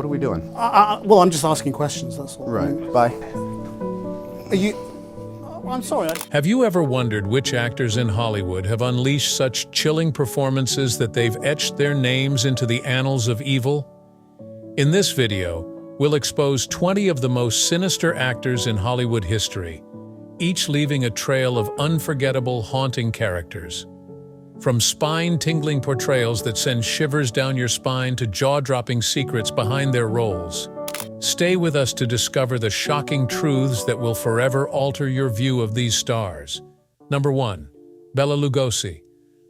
what are we doing? Well, I'm just asking questions, that's all. Right. Bye. Are you... I'm sorry. Have you ever wondered which actors in Hollywood have unleashed such chilling performances that they've etched their names into the annals of evil? In this video, we'll expose 20 of the most sinister actors in Hollywood history, each leaving a trail of unforgettable, haunting characters. From spine-tingling portrayals that send shivers down your spine to jaw-dropping secrets behind their roles. Stay with us to discover the shocking truths that will forever alter your view of these stars. Number 1. Bela Lugosi.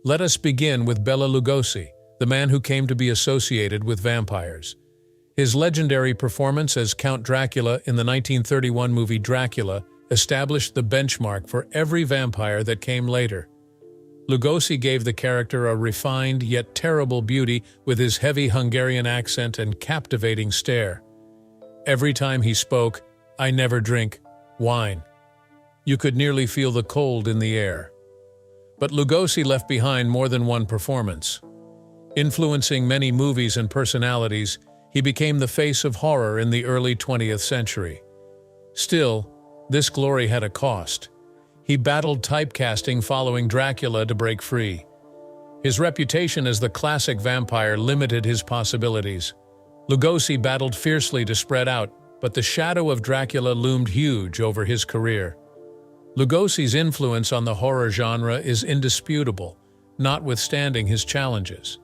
Let us begin with Bela Lugosi, the man who came to be associated with vampires. His legendary performance as Count Dracula in the 1931 movie Dracula established the benchmark for every vampire that came later. Lugosi gave the character a refined yet terrible beauty with his heavy Hungarian accent and captivating stare. Every time he spoke, "I never drink wine." You could nearly feel the cold in the air. But Lugosi left behind more than one performance. Influencing many movies and personalities, he became the face of horror in the early 20th century. Still, this glory had a cost. He battled typecasting following Dracula to break free. His reputation as the classic vampire limited his possibilities. Lugosi battled fiercely to spread out, but the shadow of Dracula loomed huge over his career. Lugosi's influence on the horror genre is indisputable, notwithstanding his challenges.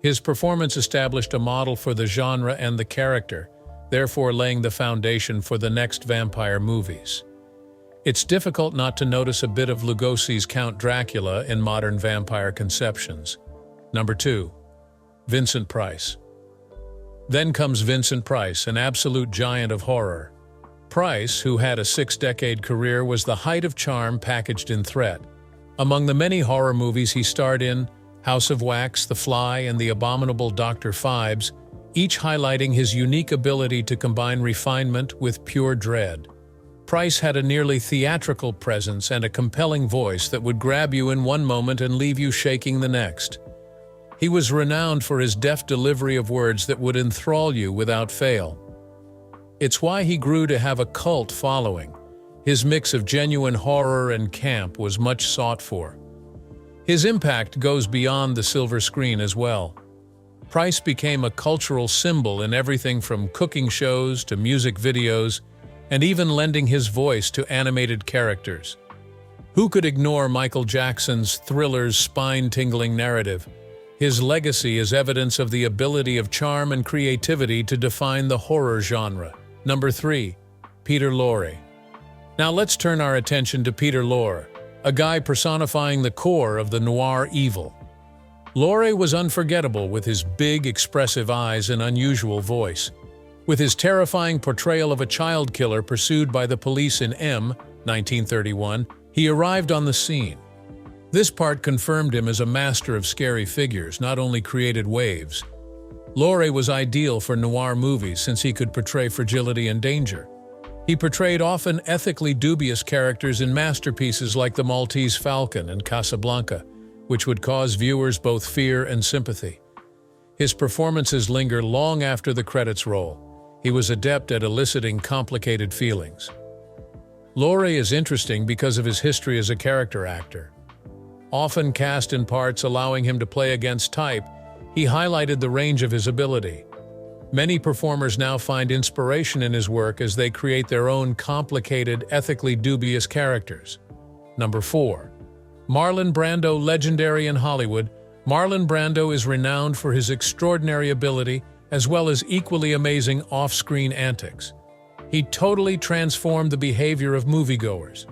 His performance established a model for the genre and the character, therefore laying the foundation for the next vampire movies. It's difficult not to notice a bit of Lugosi's Count Dracula in modern vampire conceptions. Number 2. Vincent Price. Then comes Vincent Price, an absolute giant of horror. Price, who had a 6-decade career, was the height of charm packaged in threat. Among the many horror movies he starred in, House of Wax, The Fly, and The Abominable Dr. Phibes, each highlighting his unique ability to combine refinement with pure dread. Price had a nearly theatrical presence and a compelling voice that would grab you in one moment and leave you shaking the next. He was renowned for his deft delivery of words that would enthrall you without fail. It's why he grew to have a cult following. His mix of genuine horror and camp was much sought for. His impact goes beyond the silver screen as well. Price became a cultural symbol in everything from cooking shows to music videos, and even lending his voice to animated characters. Who could ignore Michael Jackson's Thriller's spine-tingling narrative? His legacy is evidence of the ability of charm and creativity to define the horror genre. Number 3. Peter Lorre. Now let's turn our attention to Peter Lorre, a guy personifying the core of the noir evil. Lorre was unforgettable with his big, expressive eyes and unusual voice. With his terrifying portrayal of a child killer pursued by the police in M, 1931, he arrived on the scene. This part confirmed him as a master of scary figures, not only created waves. Lorre was ideal for noir movies since he could portray fragility and danger. He portrayed often ethically dubious characters in masterpieces like The Maltese Falcon and Casablanca, which would cause viewers both fear and sympathy. His performances linger long after the credits roll. He was adept at eliciting complicated feelings. Lorre is interesting because of his history as a character actor. Often cast in parts allowing him to play against type, he highlighted the range of his ability. Many performers now find inspiration in his work as they create their own complicated, ethically dubious characters. Number 4. Marlon Brando. Legendary in Hollywood, Marlon Brando is renowned for his extraordinary ability as well as equally amazing off-screen antics. He totally transformed the behavior of moviegoers.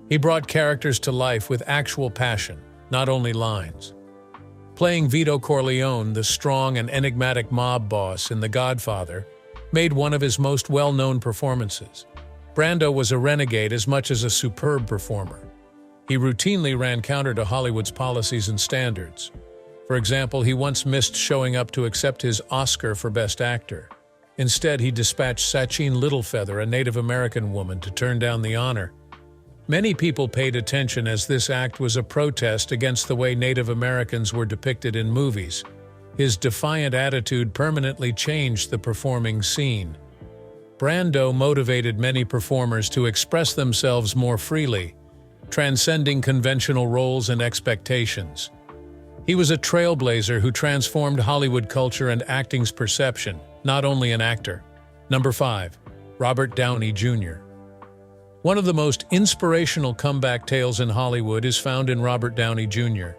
He brought characters to life with actual passion, not only lines. Playing Vito Corleone, the strong and enigmatic mob boss in The Godfather, made one of his most well-known performances. Brando was a renegade as much as a superb performer. He routinely ran counter to Hollywood's policies and standards. For example, he once missed showing up to accept his Oscar for Best Actor. Instead, he dispatched Sacheen Littlefeather, a Native American woman, to turn down the honor. Many people paid attention as this act was a protest against the way Native Americans were depicted in movies. His defiant attitude permanently changed the performing scene. Brando motivated many performers to express themselves more freely, transcending conventional roles and expectations. He was a trailblazer who transformed Hollywood culture and acting's perception, not only an actor. Number 5. Robert Downey Jr. One of the most inspirational comeback tales in Hollywood is found in Robert Downey Jr.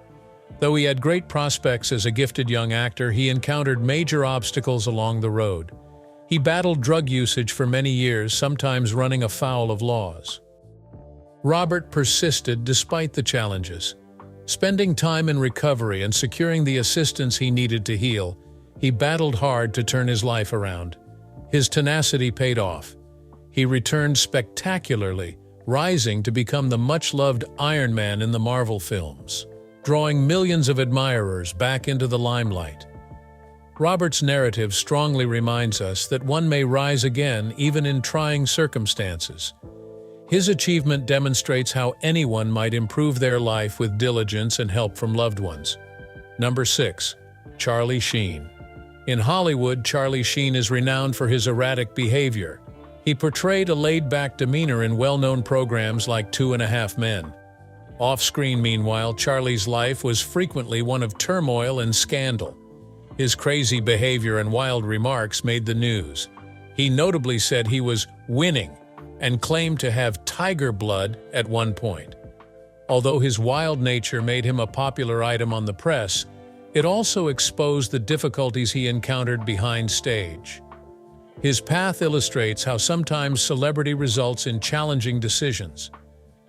Though he had great prospects as a gifted young actor, he encountered major obstacles along the road. He battled drug usage for many years, sometimes running afoul of laws. Robert persisted despite the challenges. Spending time in recovery and securing the assistance he needed to heal, he battled hard to turn his life around. His tenacity paid off. He returned spectacularly, rising to become the much-loved Iron Man in the Marvel films, drawing millions of admirers back into the limelight. Robert's narrative strongly reminds us that one may rise again even in trying circumstances. His achievement demonstrates how anyone might improve their life with diligence and help from loved ones. Number 6. Charlie Sheen. In Hollywood, Charlie Sheen is renowned for his erratic behavior. He portrayed a laid-back demeanor in well-known programs like 2.5 Men. Off-screen, meanwhile, Charlie's life was frequently one of turmoil and scandal. His crazy behavior and wild remarks made the news. He notably said he was winning and claimed to have tiger blood at one point. Although his wild nature made him a popular item on the press, it also exposed the difficulties he encountered behind stage. His path illustrates how sometimes celebrity results in challenging decisions.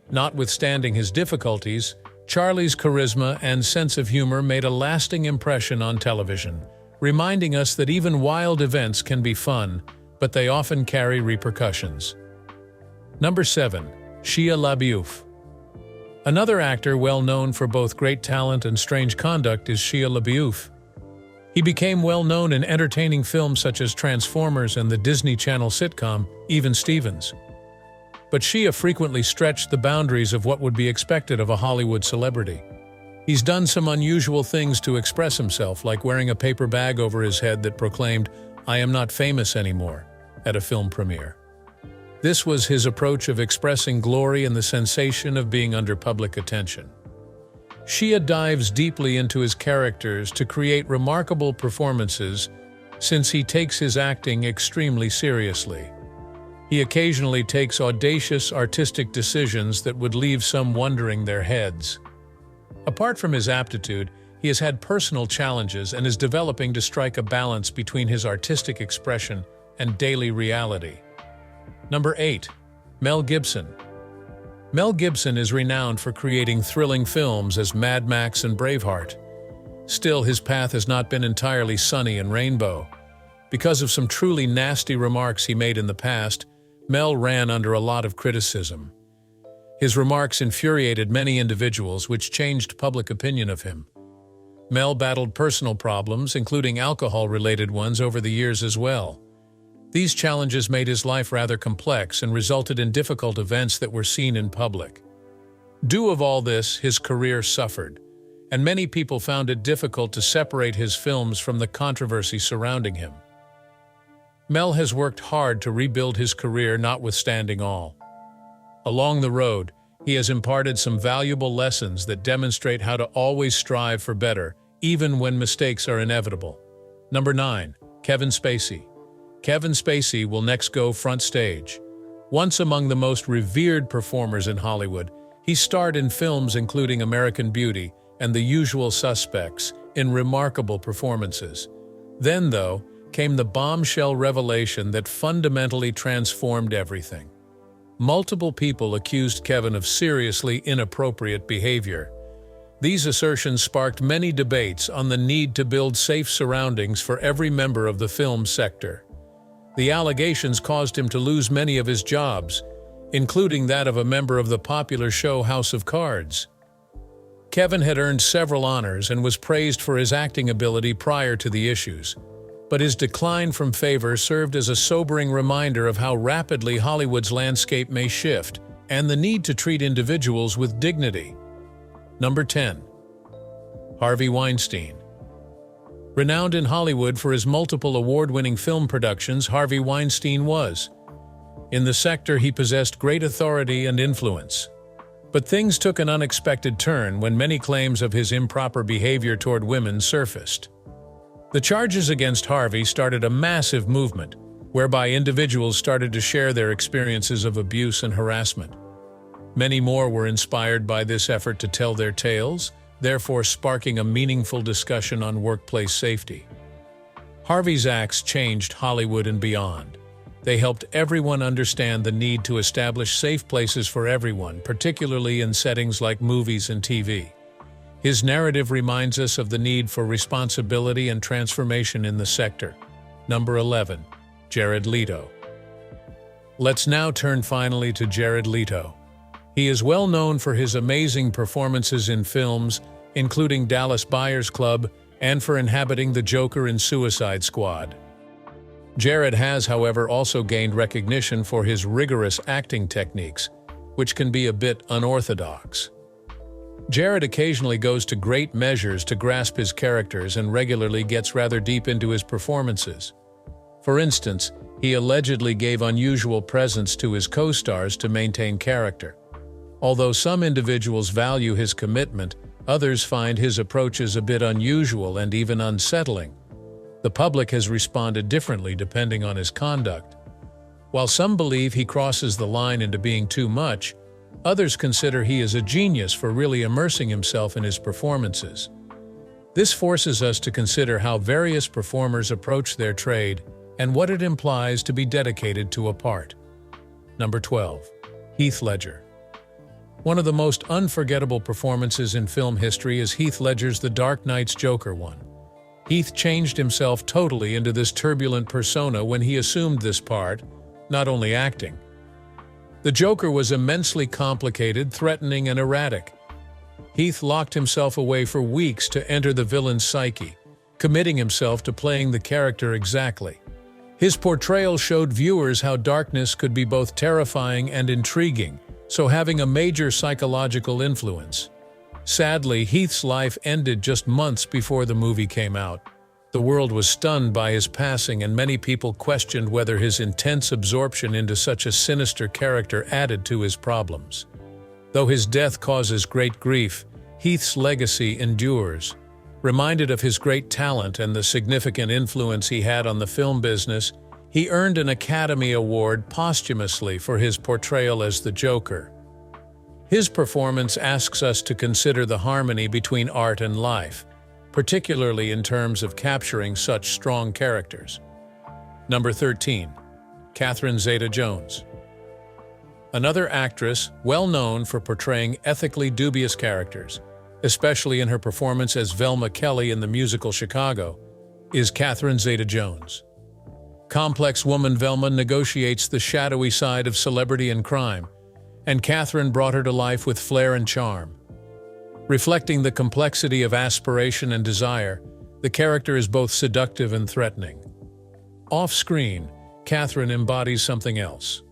Notwithstanding his difficulties, Charlie's charisma and sense of humor made a lasting impression on television, reminding us that even wild events can be fun, but they often carry repercussions. Number 7. Shia LaBeouf. Another actor well known for both great talent and strange conduct is Shia LaBeouf. He became well known in entertaining films such as Transformers and the Disney Channel sitcom Even Stevens. But Shia frequently stretched the boundaries of what would be expected of a Hollywood celebrity. He's done some unusual things to express himself, like wearing a paper bag over his head that proclaimed, "I am not famous anymore," at a film premiere. This was his approach of expressing glory and the sensation of being under public attention. Shia dives deeply into his characters to create remarkable performances, since he takes his acting extremely seriously. He occasionally takes audacious artistic decisions that would leave some wondering their heads. Apart from his aptitude, he has had personal challenges and is developing to strike a balance between his artistic expression and daily reality. Number 8. Mel Gibson. Mel Gibson is renowned for creating thrilling films as Mad Max and Braveheart. Still, his path has not been entirely sunny and rainbow. Because of some truly nasty remarks he made in the past, Mel ran under a lot of criticism. His remarks infuriated many individuals, which changed public opinion of him. Mel battled personal problems, including alcohol-related ones, over the years as well. These challenges made his life rather complex and resulted in difficult events that were seen in public. Due to all this, his career suffered, and many people found it difficult to separate his films from the controversy surrounding him. Mel has worked hard to rebuild his career, notwithstanding all. Along the road, he has imparted some valuable lessons that demonstrate how to always strive for better, even when mistakes are inevitable. Number 9. Kevin Spacey. Kevin Spacey will next go front stage. Once among the most revered performers in Hollywood, he starred in films including American Beauty and The Usual Suspects in remarkable performances. Then, though, came the bombshell revelation that fundamentally transformed everything. Multiple people accused Kevin of seriously inappropriate behavior. These assertions sparked many debates on the need to build safe surroundings for every member of the film sector. The allegations caused him to lose many of his jobs, including that of a member of the popular show House of Cards. Kevin had earned several honors and was praised for his acting ability prior to the issues. But his decline from favor served as a sobering reminder of how rapidly Hollywood's landscape may shift and the need to treat individuals with dignity. Number 10. Harvey Weinstein. Renowned in Hollywood for his multiple award-winning film productions, Harvey Weinstein was. In the sector, he possessed great authority and influence. But things took an unexpected turn when many claims of his improper behavior toward women surfaced. The charges against Harvey started a massive movement, whereby individuals started to share their experiences of abuse and harassment. Many more were inspired by this effort to tell their tales, therefore sparking a meaningful discussion on workplace safety. Harvey's acts changed Hollywood and beyond. They helped everyone understand the need to establish safe places for everyone, particularly in settings like movies and TV. His narrative reminds us of the need for responsibility and transformation in the sector. Number 11. Jared Leto. Let's now turn finally to Jared Leto. He is well known for his amazing performances in films, including Dallas Buyers Club, and for inhabiting the Joker in Suicide Squad. Jared has, however, also gained recognition for his rigorous acting techniques, which can be a bit unorthodox. Jared occasionally goes to great measures to grasp his characters and regularly gets rather deep into his performances. For instance, he allegedly gave unusual presents to his co-stars to maintain character. Although some individuals value his commitment, others find his approaches a bit unusual and even unsettling. The public has responded differently depending on his conduct. While some believe he crosses the line into being too much, others consider he is a genius for really immersing himself in his performances. This forces us to consider how various performers approach their trade and what it implies to be dedicated to a part. Number 12. Heath Ledger. One of the most unforgettable performances in film history is Heath Ledger's The Dark Knight's Joker one. Heath changed himself totally into this turbulent persona when he assumed this part, not only acting. The Joker was immensely complicated, threatening, and erratic. Heath locked himself away for weeks to enter the villain's psyche, committing himself to playing the character exactly. His portrayal showed viewers how darkness could be both terrifying and intriguing, so having a major psychological influence. Sadly, Heath's life ended just months before the movie came out. The world was stunned by his passing, and many people questioned whether his intense absorption into such a sinister character added to his problems. Though his death causes great grief, Heath's legacy endures. Reminded of his great talent and the significant influence he had on the film business, he earned an Academy Award posthumously for his portrayal as the Joker. His performance asks us to consider the harmony between art and life, particularly in terms of capturing such strong characters. Number 13. Catherine Zeta-Jones. Another actress well known for portraying ethically dubious characters, especially in her performance as Velma Kelly in the musical Chicago, is Catherine Zeta-Jones. Complex woman Velma negotiates the shadowy side of celebrity and crime, and Catherine brought her to life with flair and charm. Reflecting the complexity of aspiration and desire, the character is both seductive and threatening. Off-screen, Catherine embodies something else.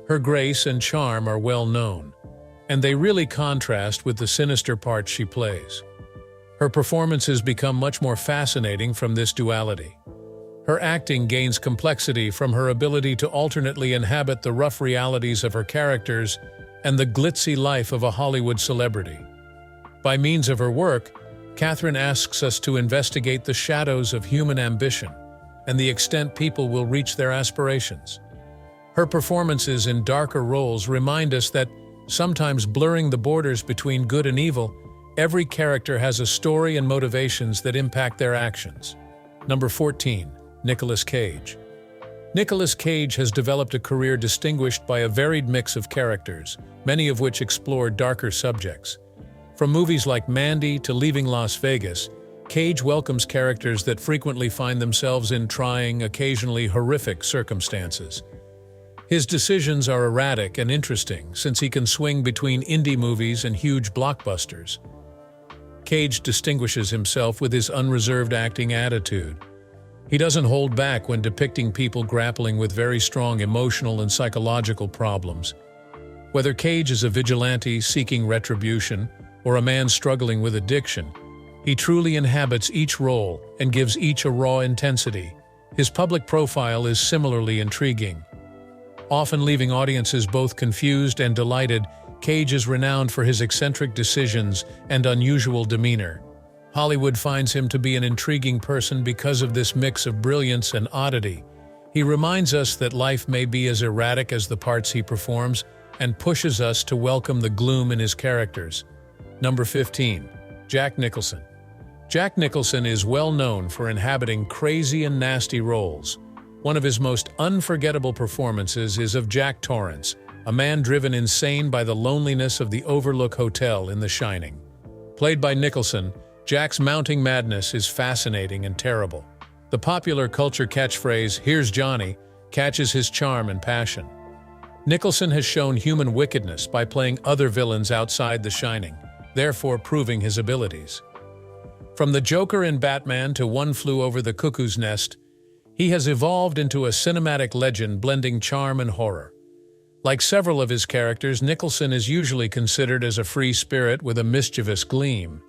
Her grace and charm are well known, and they really contrast with the sinister parts she plays. Her performances become much more fascinating from this duality. Her acting gains complexity from her ability to alternately inhabit the rough realities of her characters and the glitzy life of a Hollywood celebrity. By means of her work, Catherine asks us to investigate the shadows of human ambition and the extent people will reach their aspirations. Her performances in darker roles remind us that, sometimes blurring the borders between good and evil, every character has a story and motivations that impact their actions. Number 14. Nicolas Cage. Nicolas Cage has developed a career distinguished by a varied mix of characters, many of which explore darker subjects. From movies like Mandy to Leaving Las Vegas, Cage welcomes characters that frequently find themselves in trying, occasionally horrific circumstances. His decisions are erratic and interesting, since he can swing between indie movies and huge blockbusters. Cage distinguishes himself with his unreserved acting attitude. He doesn't hold back when depicting people grappling with very strong emotional and psychological problems. Whether Cage is a vigilante seeking retribution or a man struggling with addiction, He truly inhabits each role and gives each a raw intensity. His public profile is similarly intriguing. Often leaving audiences both confused and delighted, Cage is renowned for his eccentric decisions and unusual demeanor. Hollywood finds him to be an intriguing person because of this mix of brilliance and oddity. He reminds us that life may be as erratic as the parts he performs and pushes us to welcome the gloom in his characters. Number 15. Jack Nicholson. Jack Nicholson is well known for inhabiting crazy and nasty roles. One of his most unforgettable performances is of Jack Torrance, a man driven insane by the loneliness of the Overlook Hotel in The Shining. Played by Nicholson, Jack's mounting madness is fascinating and terrible. The popular culture catchphrase, "Here's Johnny," catches his charm and passion. Nicholson has shown human wickedness by playing other villains outside The Shining, therefore proving his abilities. From the Joker in Batman to One Flew Over the Cuckoo's Nest, he has evolved into a cinematic legend blending charm and horror. Like several of his characters, Nicholson is usually considered as a free spirit with a mischievous gleam.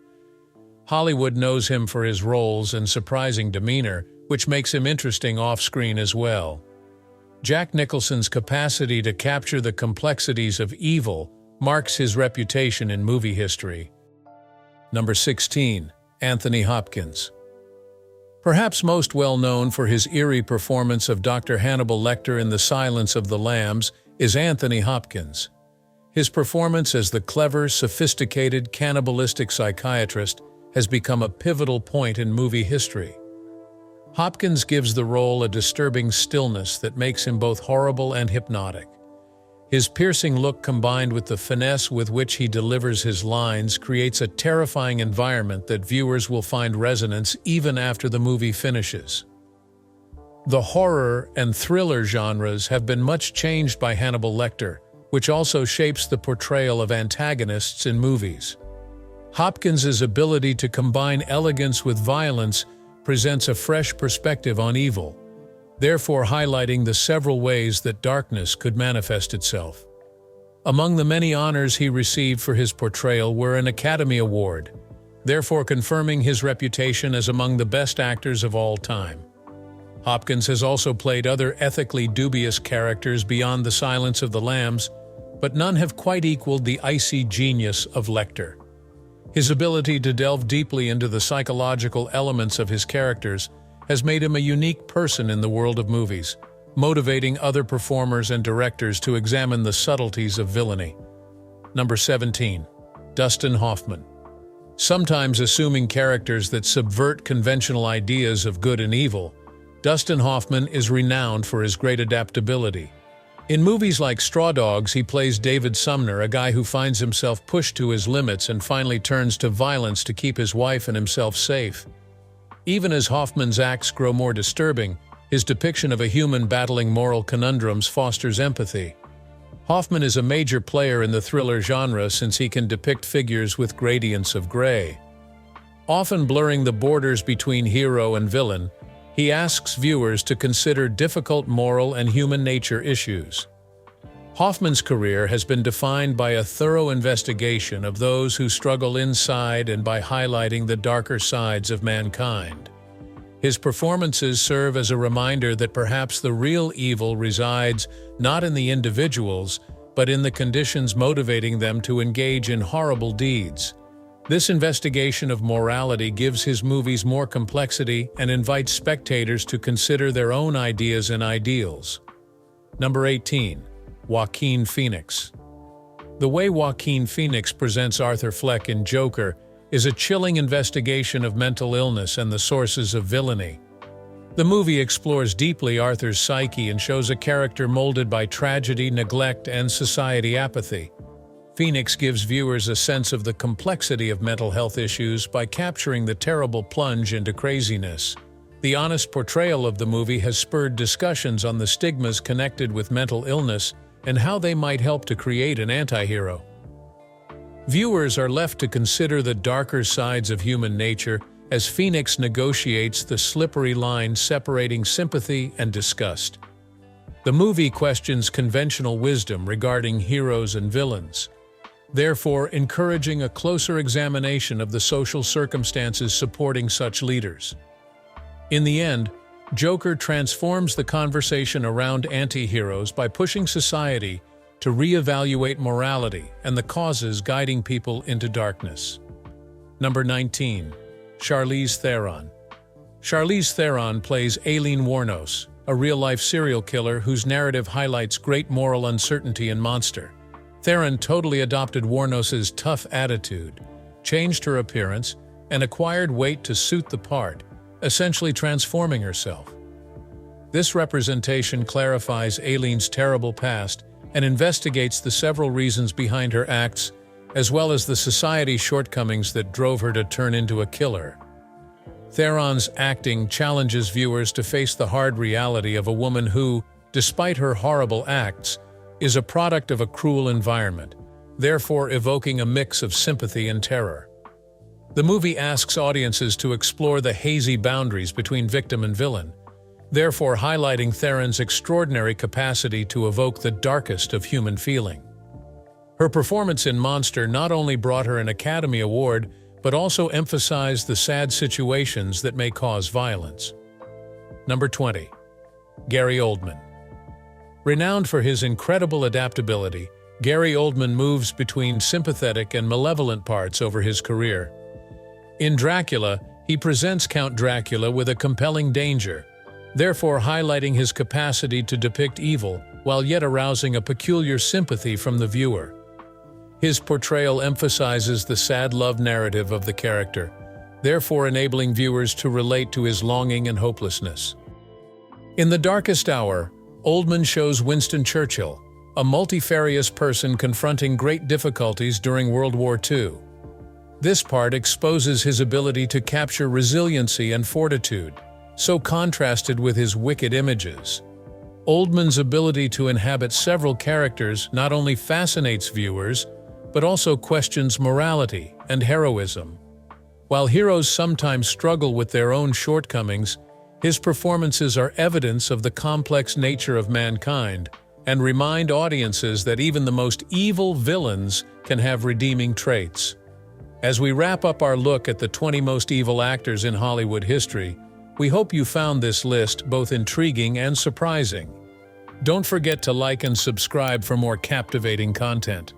Hollywood knows him for his roles and surprising demeanor, which makes him interesting off-screen as well. Jack Nicholson's capacity to capture the complexities of evil marks his reputation in movie history. Number 16. Anthony Hopkins. Perhaps most well known for his eerie performance of Dr. Hannibal Lecter in The Silence of the Lambs is Anthony Hopkins. His performance as the clever, sophisticated, cannibalistic psychiatrist has become a pivotal point in movie history. Hopkins gives the role a disturbing stillness that makes him both horrible and hypnotic. His piercing look combined with the finesse with which he delivers his lines creates a terrifying environment that viewers will find resonance even after the movie finishes. The horror and thriller genres have been much changed by Hannibal Lecter, which also shapes the portrayal of antagonists in movies. Hopkins's ability to combine elegance with violence presents a fresh perspective on evil, therefore highlighting the several ways that darkness could manifest itself. Among the many honors he received for his portrayal were an Academy Award, therefore confirming his reputation as among the best actors of all time. Hopkins has also played other ethically dubious characters beyond The Silence of the Lambs, but none have quite equaled the icy genius of Lecter. His ability to delve deeply into the psychological elements of his characters has made him a unique person in the world of movies, motivating other performers and directors to examine the subtleties of villainy. Number 17. Dustin Hoffman. Sometimes assuming characters that subvert conventional ideas of good and evil, Dustin Hoffman is renowned for his great adaptability. In movies like Straw Dogs, he plays David Sumner, a guy who finds himself pushed to his limits and finally turns to violence to keep his wife and himself safe. Even as Hoffman's acts grow more disturbing, his depiction of a human battling moral conundrums fosters empathy. Hoffman is a major player in the thriller genre since he can depict figures with gradients of gray. Often blurring the borders between hero and villain, he asks viewers to consider difficult moral and human nature issues. Hoffman's career has been defined by a thorough investigation of those who struggle inside and by highlighting the darker sides of mankind. His performances serve as a reminder that perhaps the real evil resides not in the individuals, but in the conditions motivating them to engage in horrible deeds. This investigation of morality gives his movies more complexity and invites spectators to consider their own ideas and ideals. Number 18. Joaquin Phoenix. The way Joaquin Phoenix presents Arthur Fleck in Joker is a chilling investigation of mental illness and the sources of villainy. The movie explores deeply Arthur's psyche and shows a character molded by tragedy, neglect, and society apathy. Phoenix gives viewers a sense of the complexity of mental health issues by capturing the terrible plunge into craziness. The honest portrayal of the movie has spurred discussions on the stigmas connected with mental illness and how they might help to create an anti-hero. Viewers are left to consider the darker sides of human nature as Phoenix negotiates the slippery line separating sympathy and disgust. The movie questions conventional wisdom regarding heroes and villains. therefore encouraging a closer examination of the social circumstances supporting such leaders. In the end, Joker transforms the conversation around anti-heroes by pushing society to reevaluate morality and the causes guiding people into darkness. Number 19. Charlize Theron. Charlize Theron plays Aileen Wuornos, a real-life serial killer whose narrative highlights great moral uncertainty in Monster. Theron totally adopted Wuornos's tough attitude, changed her appearance, and acquired weight to suit the part, essentially transforming herself. This representation clarifies Aileen's terrible past and investigates the several reasons behind her acts, as well as the society's shortcomings that drove her to turn into a killer. Theron's acting challenges viewers to face the hard reality of a woman who, despite her horrible acts, is a product of a cruel environment, therefore evoking a mix of sympathy and terror. The movie asks audiences to explore the hazy boundaries between victim and villain, therefore highlighting Theron's extraordinary capacity to evoke the darkest of human feeling. Her performance in Monster not only brought her an Academy Award, but also emphasized the sad situations that may cause violence. Number 20. Gary Oldman. Renowned for his incredible adaptability, Gary Oldman moves between sympathetic and malevolent parts over his career. In Dracula, he presents Count Dracula with a compelling danger, therefore highlighting his capacity to depict evil while yet arousing a peculiar sympathy from the viewer. His portrayal emphasizes the sad love narrative of the character, therefore enabling viewers to relate to his longing and hopelessness. In The Darkest Hour, Oldman shows Winston Churchill, a multifarious person confronting great difficulties during World War II. This part exposes his ability to capture resiliency and fortitude, so contrasted with his wicked images. Oldman's ability to inhabit several characters not only fascinates viewers, but also questions morality and heroism. While heroes sometimes struggle with their own shortcomings, his performances are evidence of the complex nature of mankind and remind audiences that even the most evil villains can have redeeming traits. As we wrap up our look at the 20 most evil actors in Hollywood history, we hope you found this list both intriguing and surprising. Don't forget to like and subscribe for more captivating content.